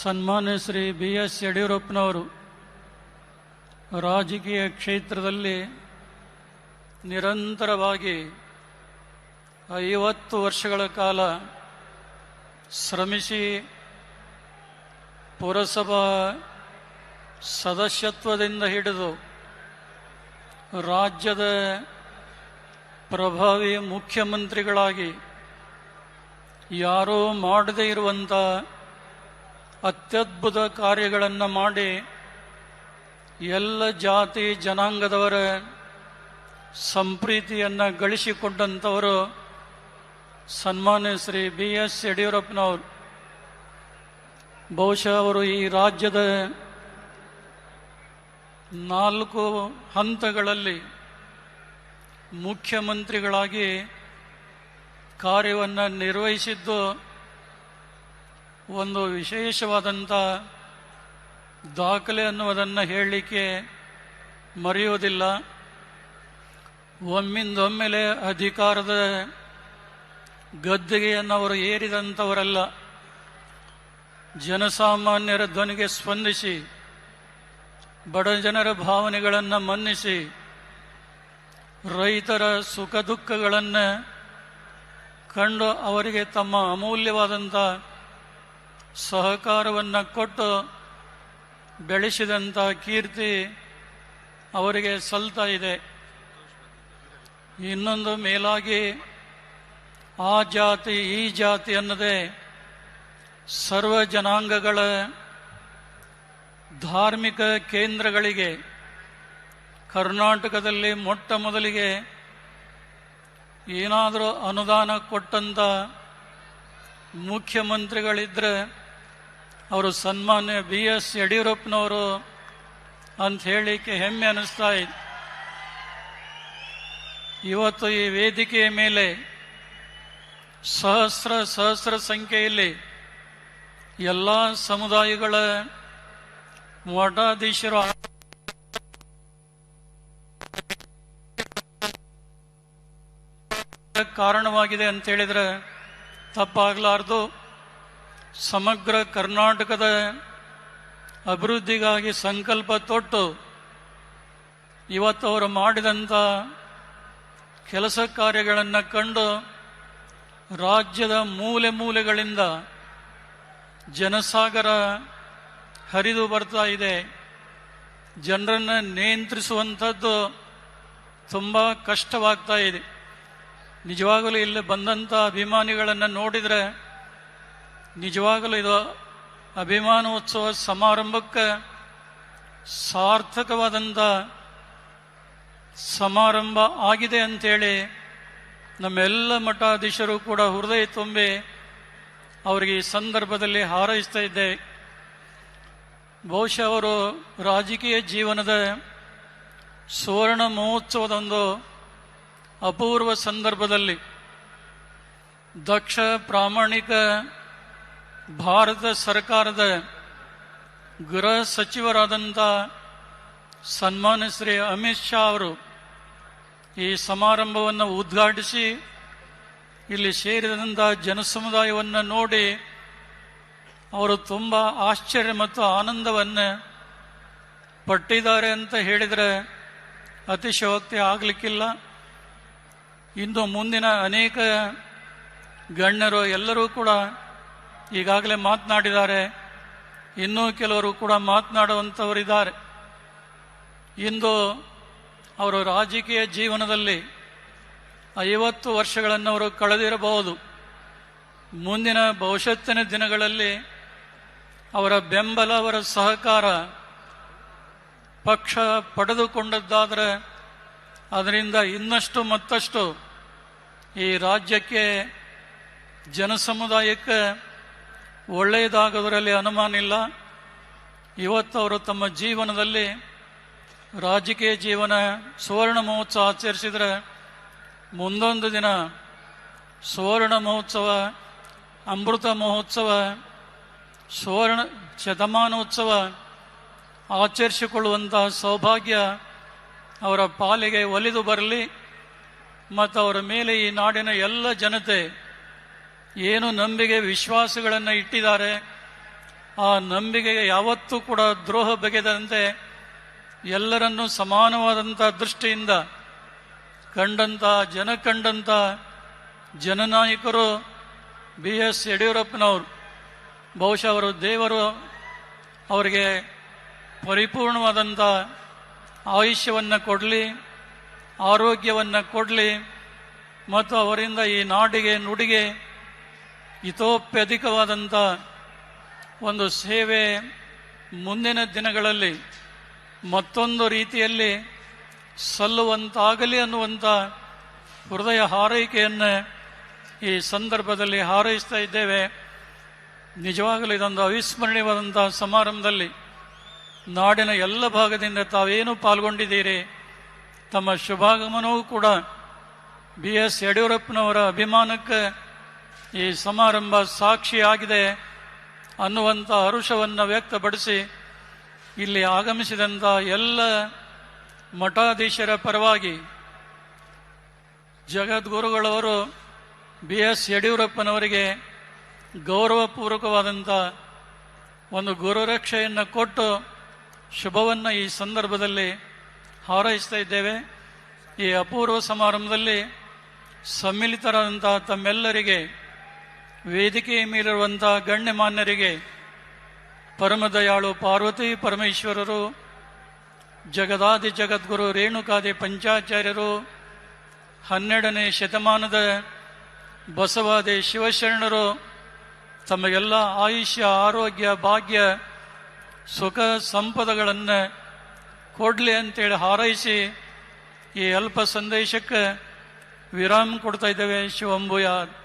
ಸನ್ಮಾನ್ಯ Shri B S ಯಡಿಯೂರಪ್ಪನವರು ರಾಜಕೀಯ ಕ್ಷೇತ್ರದಲ್ಲಿ ನಿರಂತರವಾಗಿ 50 ವರ್ಷಗಳ ಕಾಲ ಶ್ರಮಿಸಿ ಪುರಸಭಾ ಸದಸ್ಯತ್ವದಿಂದ ಹಿಡಿದು ರಾಜ್ಯದ ಪ್ರಭಾವಿ ಮುಖ್ಯಮಂತ್ರಿಗಳಾಗಿ ಯಾರೂ ಮಾಡದೇ ಇರುವಂಥ ಅತ್ಯದ್ಭುತ ಕಾರ್ಯಗಳನ್ನು ಮಾಡಿ ಎಲ್ಲ ಜಾತಿ ಜನಾಂಗದವರ ಸಂಪ್ರೀತಿಯನ್ನು ಗಳಿಸಿಕೊಂಡಂಥವರು ಸನ್ಮಾನ್ಯ ಶ್ರೀ ಬಿ ಎಸ್ ಯಡಿಯೂರಪ್ಪನವರು. ಬಹುಶಃ ಅವರು ಈ ರಾಜ್ಯದ 4 ಹಂತಗಳಲ್ಲಿ ಮುಖ್ಯಮಂತ್ರಿಗಳಾಗಿ ಕಾರ್ಯವನ್ನು ನಿರ್ವಹಿಸಿದ್ದು ಒಂದು ವಿಶೇಷವಾದಂಥ ದಾಖಲೆ ಅನ್ನುವುದನ್ನು ಹೇಳಲಿಕ್ಕೆ ಮರೆಯುವುದಿಲ್ಲ. ಒಮ್ಮಿಂದೊಮ್ಮೆಲೆ ಅಧಿಕಾರದ ಗದ್ದುಗೆಯನ್ನು ಅವರು ಏರಿದಂಥವರಲ್ಲ. ಜನಸಾಮಾನ್ಯರ ಧ್ವನಿಗೆ ಸ್ಪಂದಿಸಿ ಬಡ ಜನರ ಭಾವನೆಗಳನ್ನು ಮನ್ನಿಸಿ ರೈತರ ಸುಖ ದುಃಖಗಳನ್ನು ಕಂಡು ಅವರಿಗೆ ತಮ್ಮ ಅಮೂಲ್ಯವಾದಂಥ ಸಹಕಾರವನ್ನು ಕೊಟ್ಟು ಬೆಳೆಸಿದಂಥ ಕೀರ್ತಿ ಅವರಿಗೆ ಸಲ್ತಾ ಇದೆ. ಇನ್ನೊಂದು ಮೇಲಾಗಿ ಆ ಜಾತಿ ಈ ಜಾತಿ ಅನ್ನದೇ ಸರ್ವ ಜನಾಂಗಗಳ ಧಾರ್ಮಿಕ ಕೇಂದ್ರಗಳಿಗೆ ಕರ್ನಾಟಕದಲ್ಲಿ ಮೊಟ್ಟ ಮೊದಲಿಗೆ ಏನಾದರೂ ಅನುದಾನ ಕೊಟ್ಟಂಥ ಮುಖ್ಯಮಂತ್ರಿಗಳಿದ್ದರೆ ಅವರು ಸನ್ಮಾನ್ಯ ಬಿ ಎಸ್ ಯಡಿಯೂರಪ್ಪನವರು ಅಂತ ಹೇಳಲಿಕ್ಕೆ ಹೆಮ್ಮೆ ಅನ್ನಿಸ್ತಾ ಇದೆ. ಇವತ್ತು ಈ ವೇದಿಕೆಯ ಮೇಲೆ ಸಹಸ್ರ ಸಂಖ್ಯೆಯಲ್ಲಿ ಎಲ್ಲ ಸಮುದಾಯಗಳ ಮಠಾಧೀಶರು ಕಾರಣವಾಗಿದೆ ಅಂತ ಹೇಳಿದರೆ ತಪ್ಪಾಗಲಾರದು. ಸಮಗ್ರ ಕರ್ನಾಟಕದ ಅಭಿವೃದ್ಧಿಗಾಗಿ ಸಂಕಲ್ಪ ತೊಟ್ಟು ಇವತ್ತು ಅವರು ಮಾಡಿದಂಥ ಕೆಲಸ ಕಾರ್ಯಗಳನ್ನು ಕಂಡು ರಾಜ್ಯದ ಮೂಲೆ ಮೂಲೆಗಳಿಂದ ಜನಸಾಗರ ಹರಿದು ಬರ್ತಾ ಇದೆ. ಜನರನ್ನು ನಿಯಂತ್ರಿಸುವಂಥದ್ದು ತುಂಬ ಕಷ್ಟವಾಗ್ತಾ ಇದೆ. ನಿಜವಾಗಲೂ ಇಲ್ಲಿ ಬಂದಂಥ ಅಭಿಮಾನಿಗಳನ್ನು ನೋಡಿದರೆ ನಿಜವಾಗಲೂ ಇದು ಅಭಿಮಾನೋತ್ಸವ ಸಮಾರಂಭಕ್ಕೆ ಸಾರ್ಥಕವಾದಂಥ ಸಮಾರಂಭ ಆಗಿದೆ ಅಂಥೇಳಿ ನಮ್ಮೆಲ್ಲ ಮಠಾಧೀಶರು ಕೂಡ ಹೃದಯ ತುಂಬಿ ಅವರಿಗೆ ಈ ಸಂದರ್ಭದಲ್ಲಿ ಹಾರೈಸ್ತಾ ಇದ್ದೆ. ಬಹುಶಃ ಅವರು ರಾಜಕೀಯ ಜೀವನದ ಸುವರ್ಣ ಮಹೋತ್ಸವದೊಂದು ಅಪೂರ್ವ ಸಂದರ್ಭದಲ್ಲಿ ದಕ್ಷ ಪ್ರಾಮಾಣಿಕ ಭಾರತ ಸರ್ಕಾರದ ಗೃಹ ಸಚಿವರಾದಂಥ ಸನ್ಮಾನ್ಯ ಶ್ರೀ ಅಮಿತ್ ಶಾ ಅವರು ಈ ಸಮಾರಂಭವನ್ನು ಉದ್ಘಾಟಿಸಿ ಇಲ್ಲಿ ಸೇರಿದಂಥ ಜನಸಮುದಾಯವನ್ನು ನೋಡಿ ಅವರು ತುಂಬ ಆಶ್ಚರ್ಯ ಮತ್ತು ಆನಂದವನ್ನು ಪಟ್ಟಿದ್ದಾರೆ ಅಂತ ಹೇಳಿದರೆ ಅತಿಶಯೋಕ್ತಿ ಆಗಲಿಕ್ಕಿಲ್ಲ. ಇನ್ನು ಮುಂದಿನ ಅನೇಕ ಗಣ್ಯರು ಎಲ್ಲರೂ ಕೂಡ ಈಗಾಗಲೇ ಮಾತನಾಡಿದ್ದಾರೆ. ಇನ್ನೂ ಕೆಲವರು ಕೂಡ ಮಾತನಾಡುವಂಥವರಿದ್ದಾರೆ. ಇಂದು ಅವರು ರಾಜಕೀಯ ಜೀವನದಲ್ಲಿ 50 ವರ್ಷಗಳನ್ನು ಅವರು ಕಳೆದಿರಬಹುದು. ಮುಂದಿನ ಭವಿಷ್ಯತ್ತಿನ ದಿನಗಳಲ್ಲಿ ಅವರ ಬೆಂಬಲ ಅವರ ಸಹಕಾರ ಪಕ್ಷ ಪಡೆದುಕೊಂಡದ್ದಾದರೆ ಅದರಿಂದ ಇನ್ನಷ್ಟು ಮತ್ತಷ್ಟು ಈ ರಾಜ್ಯಕ್ಕೆ ಜನಸಮುದಾಯಕ್ಕೆ ಒಳ್ಳೆಯದಾಗೋದರಲ್ಲಿ ಅನುಮಾನ ಇಲ್ಲ. ಇವತ್ತು ಅವರು ತಮ್ಮ ಜೀವನದಲ್ಲಿ ರಾಜಕೀಯ ಜೀವನ ಸುವರ್ಣ ಮಹೋತ್ಸವ ಆಚರಿಸಿದರೆ ಮುಂದೊಂದು ದಿನ ಸುವರ್ಣ ಮಹೋತ್ಸವ, ಅಮೃತ ಮಹೋತ್ಸವ, ಸುವರ್ಣ ಶತಮಾನೋತ್ಸವ ಆಚರಿಸಿಕೊಳ್ಳುವಂತಹ ಸೌಭಾಗ್ಯ ಅವರ ಪಾಲಿಗೆ ಒಲಿದು ಬರಲಿ. ಮತ್ತು ಅವರ ಮೇಲೆ ಈ ನಾಡಿನ ಎಲ್ಲ ಜನತೆ ಏನು ನಂಬಿಕೆ ವಿಶ್ವಾಸಗಳನ್ನು ಇಟ್ಟಿದ್ದಾರೆ ಆ ನಂಬಿಕೆಗೆ ಯಾವತ್ತೂ ಕೂಡ ದ್ರೋಹ ಬಗೆದಂತೆ ಎಲ್ಲರನ್ನೂ ಸಮಾನವಾದಂಥ ದೃಷ್ಟಿಯಿಂದ ಕಂಡಂಥ ಜನನಾಯಕರು BS ಯಡಿಯೂರಪ್ಪನವರು. ಬಹುಶಃ ಅವರು ದೇವರು ಅವರಿಗೆ ಪರಿಪೂರ್ಣವಾದಂಥ ಆಯುಷ್ಯವನ್ನು ಕೊಡಲಿ, ಆರೋಗ್ಯವನ್ನು ಕೊಡಲಿ ಮತ್ತು ಅವರಿಂದ ಈ ನಾಡಿಗೆ ನುಡಿಗೆ ಹಿತೋಪ್ಯಧಿಕವಾದಂಥ ಒಂದು ಸೇವೆ ಮುಂದಿನ ದಿನಗಳಲ್ಲಿ ಮತ್ತೊಂದು ರೀತಿಯಲ್ಲಿ ಸಲ್ಲುವಂತಾಗಲಿ ಅನ್ನುವಂಥ ಹೃದಯ ಹಾರೈಕೆಯನ್ನು ಈ ಸಂದರ್ಭದಲ್ಲಿ ಹಾರೈಸ್ತಾ ಇದ್ದೇವೆ. ನಿಜವಾಗಲೂ ಇದೊಂದು ಅವಿಸ್ಮರಣೀಯವಾದಂಥ ಸಮಾರಂಭದಲ್ಲಿ ನಾಡಿನ ಎಲ್ಲ ಭಾಗದಿಂದ ತಾವೇನು ಪಾಲ್ಗೊಂಡಿದ್ದೀರಿ, ತಮ್ಮ ಶುಭಾಗಮನವೂ ಕೂಡ BS ಯಡಿಯೂರಪ್ಪನವರ ಅಭಿಮಾನಕ್ಕೆ ಈ ಸಮಾರಂಭ ಸಾಕ್ಷಿಯಾಗಿದೆ ಅನ್ನುವಂಥ ಹರುಷವನ್ನು ವ್ಯಕ್ತಪಡಿಸಿ ಇಲ್ಲಿ ಆಗಮಿಸಿದಂಥ ಎಲ್ಲ ಮಠಾಧೀಶರ ಪರವಾಗಿ ಜಗದ್ಗುರುಗಳವರು BS ಯಡಿಯೂರಪ್ಪನವರಿಗೆ ಗೌರವಪೂರ್ವಕವಾದಂಥ ಒಂದು ಗುರುರಕ್ಷೆಯನ್ನು ಕೊಟ್ಟು ಶುಭವನ್ನು ಈ ಸಂದರ್ಭದಲ್ಲಿ ಹಾರೈಸ್ತಾ ಇದ್ದೇವೆ. ಈ ಅಪೂರ್ವ ಸಮಾರಂಭದಲ್ಲಿ ಸಮ್ಮಿಲಿತರಾದಂಥ ತಮ್ಮೆಲ್ಲರಿಗೆ, ವೇದಿಕೆಯ ಮೇಲಿರುವಂಥ ಗಣ್ಯಮಾನ್ಯರಿಗೆ, ಪರಮದಯಾಳು ಪಾರ್ವತಿ ಪರಮೇಶ್ವರರು, ಜಗದಾದಿ ಜಗದ್ಗುರು ರೇಣುಕಾದಿ ಪಂಚಾಚಾರ್ಯರು, 12ನೇ ಶತಮಾನದ ಬಸವಾದಿ ಶಿವಶರಣರು ತಮಗೆಲ್ಲ ಆಯುಷ್ಯ, ಆರೋಗ್ಯ, ಭಾಗ್ಯ, ಸುಖ ಸಂಪದಗಳನ್ನು ಕೊಡಲಿ ಅಂತೇಳಿ ಹಾರೈಸಿ ಈ ಅಲ್ಪ ಸಂದೇಶಕ್ಕೆ ವಿರಾಮ ಕೊಡ್ತಾ ಇದ್ದೇವೆ. ಶಿವಂಭೂಯಾತ್.